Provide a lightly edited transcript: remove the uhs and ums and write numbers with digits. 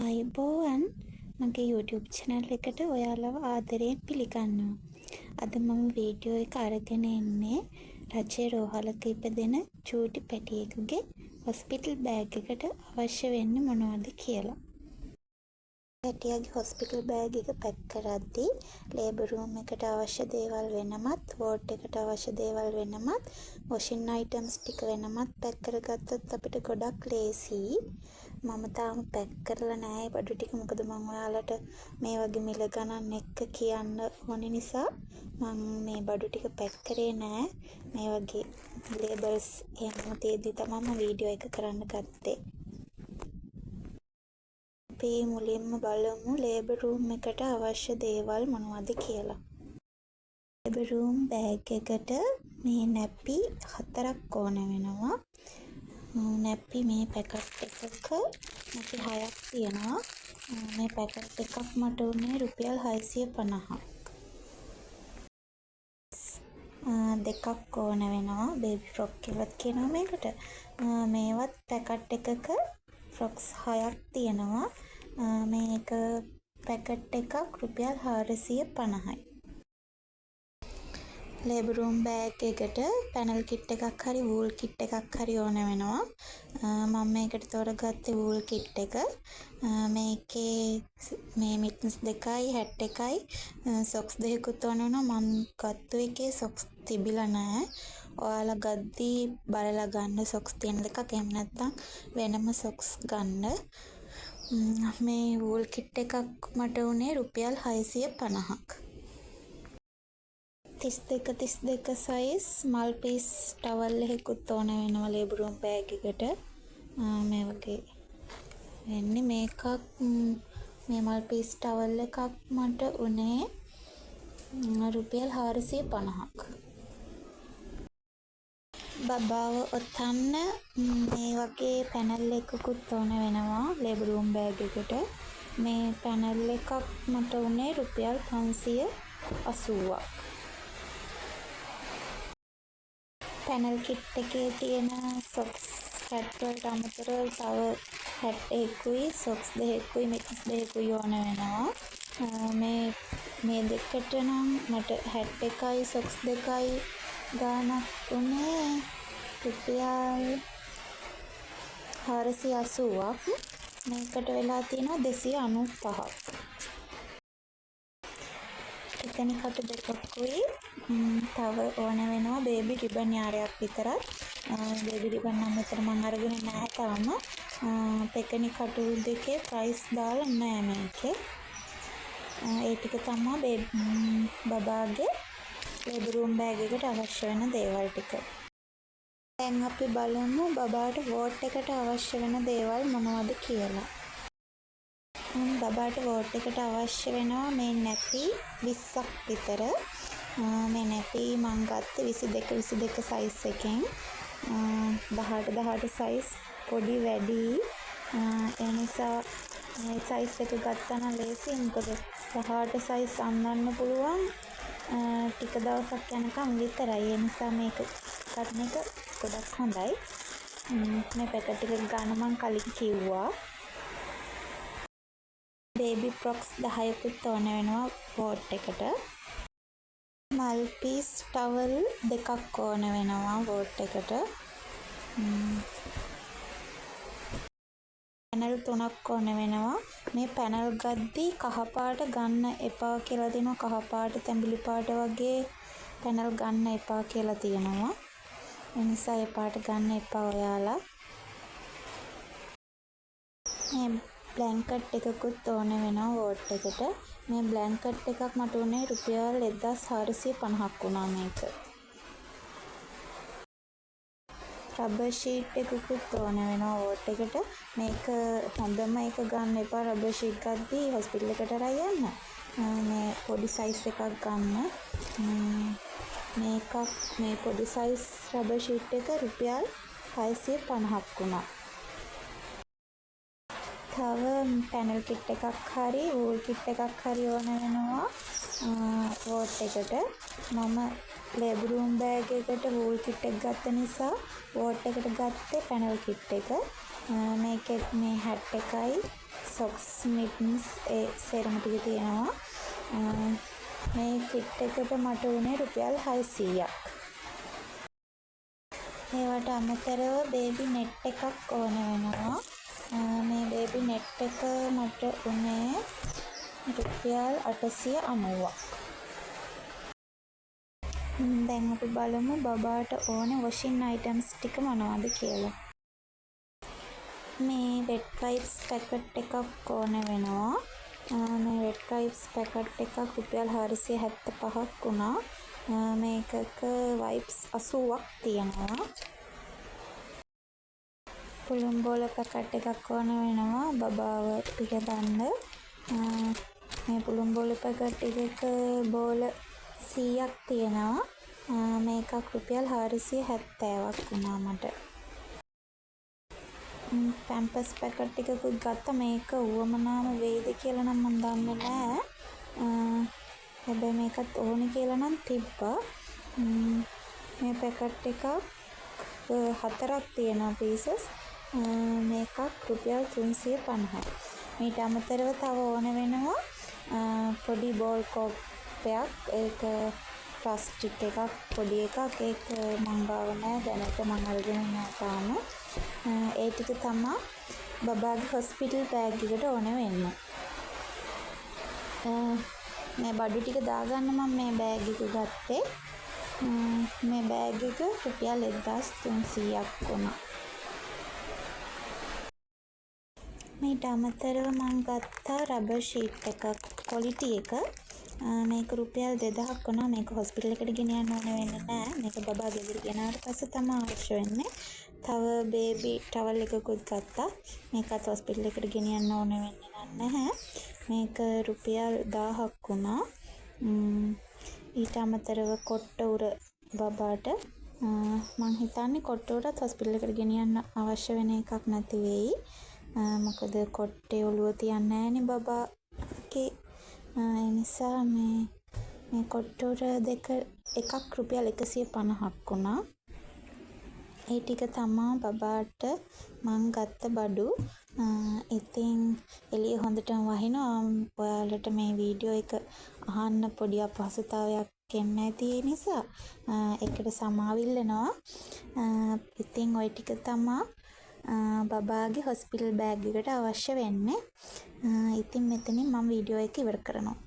ආයුබෝවන් මගේ YouTube channel එකට ඔයාලව ආදරයෙන් පිළිගන්නවා. අද මම වීඩියෝ එක අරගෙන එන්නේ රජයේ රෝහලක ඉපදෙන චූටි පැටියෙකුගේ හොස්පිටල් බෑග් එකට අවශ්‍ය වෙන්නේ මොනවද කියලා. පැටියාගේ හොස්පිටල් බෑග් එක පැක් කරද්දී ලේබර් රූම් එකට අවශ්‍ය දේවල් වෙනමත්, වෝඩ් එකට අවශ්‍ය දේවල් වෙනමත්, වොෂින් අයිටම්ස් ටික වෙනමත් පැක් කරගත්තොත් අපිට ගොඩක් ලේසියි. මම තාම පැක් කරලා නැහැ බඩු ටික. මොකද මම ඔයාලට මේ වගේ මිල ගණන් එක්ක කියන්න ඕන නිසා මම මේ බඩු ටික පැක් කරේ නැහැ. මේ වගේ ලේබල්ස් එහෙම තියෙද්දි තමයි වීඩියෝ එක කරන්න ගත්තේ. අපි මුලින්ම බලමු ලේබර් රූම් එකට අවශ්‍ය දේවල් මොනවද කියලා. ලේබර් රූම් බෑග් එකට මේ නැපි 4ක් ඕන වෙනවා. නැපි මේ පැකට් එකක නැපි 6ක් තියෙනවා. මේ පැකට් එකක් මට උනේ රුපියල් 650ක්. දෙකක් ඕන වෙනවා. බේබි ෆ්‍රොක් කියලා කියනවා මේකට. මේවත් පැකට් එකක ෆ්‍රොක්ස් 6ක් තියෙනවා. මේක පැකට් එකක් රුපියල් 450යි. ලේබර් රූම් බෑග් එකට පැනල් කිට් එකක් හරි වූල් කිට් එකක් හරි ඕන වෙනවා. මම මේකට තෝරගත්තේ වූල් කිට් එක. මේකේ මේ මිට්ස් දෙකයි හැට් එකයි සොක්ස් දෙකකුත් ඕන වෙනවා. මම ගත්ත එකේ සොක්ස් තිබිලා නැහැ. ඔයාලා ගද්දී බලලා ගන්න සොක්ස් තියෙන දෙකක්. එහෙම නැත්නම් වෙනම සොක්ස් ගන්න. මේ වූල් කිට් එකක් මට උනේ රුපියල් 650ක්. 32 සයිස් මල් පීස් ටවල් එකකුත් ඕන වෙනවා ලේබර් රූම් බෑග් එකට. මේ වගේ වෙන්නේ මේකක් මේ මල් පීස් ටවල් එකක් මට උනේ රුපියල් 450ක්. බබාව ඔතන්න මේ වගේ පැනල් එකකුත් ඕන වෙනවා ලේබර් රූම් බෑග් එකට. මේ පැනල් එකක් මට උනේ රුපියල් 580ක්. පැනල් කිට් එකේ තියෙන සොක්ස් හැට් වලට අමතරව තව හැට් එකකුයි සොක්ස් දෙකකුයි මිට්ස් දෙකකුයි ඕන වෙනවා. මේ දෙකට නම් මට හැට් එකයි සොක්ස් දෙකයි ගාණක් උනේ රුපියල් 480ක්. මේකට වෙලා තියෙනවා 295ක්. එතනි කට දෙකකුයි තව ඕන වෙනවා බේබි රිබන් යාරයක් විතරක්. බේබි රිබන් නම් මෙතන මම අරගෙන නැහැ තාම. පෙකණි කටු දෙකේ ප්‍රයිස් දාලා නැහැ මේකේ. ඒ ටික තමයි බබාගේ ලේබර් රූම් බෑග් එකට අවශ්‍ය වෙන දේවල් ටික. දැන් අපි බලමු බබාට වෝට් එකට අවශ්‍ය වෙන දේවල් මොනවද කියලා. බබාට වෝට් එකට අවශ්‍ය වෙනවා මේ නැපි 20ක් විතර. මේ නැපි මං ගත්තේ 22 සයිස් එකෙන්. 18 සයිස් පොඩි වැඩි. ඒ නිසා මේ සයිස් එක ගත්තා නම් ලේසියි. මොකද 18 සයිස් අන්නන්න පුළුවන් ටික දවසක් යනකම් විතරයි. ඒ නිසා මේක ගන්න එක ගොඩක් හොඳයි. මේ පැකට් එක ගන්න මං කලින් කිව්වා. බේබි ෆ්‍රොක්ස් 10කුත් ඕන වෙනවා වෝට් එකට. මල් පීස් ටවල් දෙකක් ඕන වෙනවා වෝට් එකට. පැනල් 3ක් ඕන වෙනවා. මේ පැනල් ගද්දී කහපාට ගන්න එපා කියලා දෙනවා. කහපාට තැඹිලි පාට වගේ පැනල් ගන්න එපා කියලා තියෙනවා. ඒ නිසා ඒ පාට ගන්න එපා ඔයාලා. මේ බ්ලැන්කට් එකකුත් ඕන වෙනවා වෝට් එකට. මේ බ්ලැන්කට් එකක් මට උනේ රුපියල් 1450ක් වුණා මේක. රබර් ෂීට් එකකුත් ඕන වෙනවා වෝට් එකට. මේක හොඳම එක ගන්න එපා රබර් ෂීට් ගද්දී හොස්පිටල් එකට අරන් යන්න. මේ පොඩි සයිස් එකක් ගන්න. මේ පොඩි සයිස් රබර් ෂීට් එක රුපියල් 650ක් වුණා. තව පැනල් කිට් එකක් හරි වූල් කිට් එකක් හරි ඕන වෙනවා වෝට් එකට. මම ලේබර් රූම් බෑග් එකට වූල් කිට් එක ගත්ත නිසා වෝට් එකට ගත්තේ පැනල් කිට් එක. මේකෙත් මේ හැට් එකයි socks mittens ඒ සේරම ටික තියෙනවා. මේ කිට් එකට මට උනේ රුපියල් 600ක්. ඒවට අමතරව බේබි නෙට් එකක් ඕන වෙනවා. මේ බේබි නෙට් එක මට උනේ රුපියල් 890ක්. දැන් අපි බලමු බබාට ඕන වොෂින් අයිටම්ස් ටික මොනවද කියලා. මේ වෙට් වයිප්ස් පැකට් එකක් ඕන වෙනවා. මේ වෙට් වයිප්ස් පැකට් එකක් රුපියල් 475ක් වුණා. මේකක වයිප්ස් 80ක් තියෙනවා. පුළුම් බෝල පැකට් එකක් ඕන වෙනවා බබාව පිළිගන්න. මේ පුළුම් බෝල පැකට් එකක බෝල 100ක් තියෙනවා. මේකක් රුපියල් 470ක් වුණා මට. පැම්පස් පැකට් එකකුත් ගත්තා. මේක උවමනාම වෙයිද කියලා නම් මම දන්නේ නැහැ. හැබැයි මේකත් ඕනේ කියලා නම් තිබ්බා. මේ පැකට් එකක් 4ක් තියෙනවා පීසස්. මේකක් රුපියල් 350යි. මීට අමතරව තව ඕන වෙනවා පොඩි බෝල් කෝප්පයක්. ඒක ප්ලාස්ටික් එකක් පොඩි එකක්. ඒක මං ගාව නැහැ දැනට. මං අරගෙන ඉන්නවා තාම. ඒ ටික තමයි බබාගේ හොස්පිටල් බෑග් එකට ඕන වෙන්නේ. මේ බඩු ටික දාගන්න මම මේ බෑග් එක ගත්තේ. මේ බෑග් එක රුපියල් 1300ක් වුණා. මීට අමතරව මම ගත්තා රබර් ෂීට් එකක් ක්වොලිටි එක. මේක රුපියල් 2000ක් වුණා. මේක හොස්පිටල් එකට ගෙන යන්න ඕන වෙන්නේ නැහැ. මේක බබා ගෙදර ගෙනාවට පස්සේ තමයි අවශ්‍ය වෙන්නේ. තව බේබි ටවල් එකකුත් ගත්තා. මේකත් හොස්පිටල් එකට ගෙන යන්න ඕන වෙන්නේ නැහැ. මේක රුපියල් 1000ක් වුණා. ඊට අමතරව කොට්ට උර බබාට මං හිතන්නේ කොට්ට උරත් හොස්පිටල් එකට ගෙන යන්න අවශ්‍ය වෙන එකක් නැති වෙයි. මොකද කොට්ටේ ඔළුව තියන්නේ නැහැනේ බබාගේ. ඒ නිසා මේ කොට්ට උර දෙක එකක් රුපියල් 150ක් වුණා. ඒ ටික තමා බබාට මං ගත්ත බඩු. ඉතින් එළිය හොඳටම වහිනවා. ඔයාලට මේ වීඩියෝ එක අහන්න පොඩි අපහසුතාවයක් එන්න ඇති නිසා ඒකට සමාවිල්ලනවා. ඉතින් ওই ටික තමා බබාගේ හොස්පිටල් බෑග් එකට අවශ්‍ය වෙන්නේ. ඉතින් මෙතනින් මම වීඩියෝ එක ඉවර කරනවා.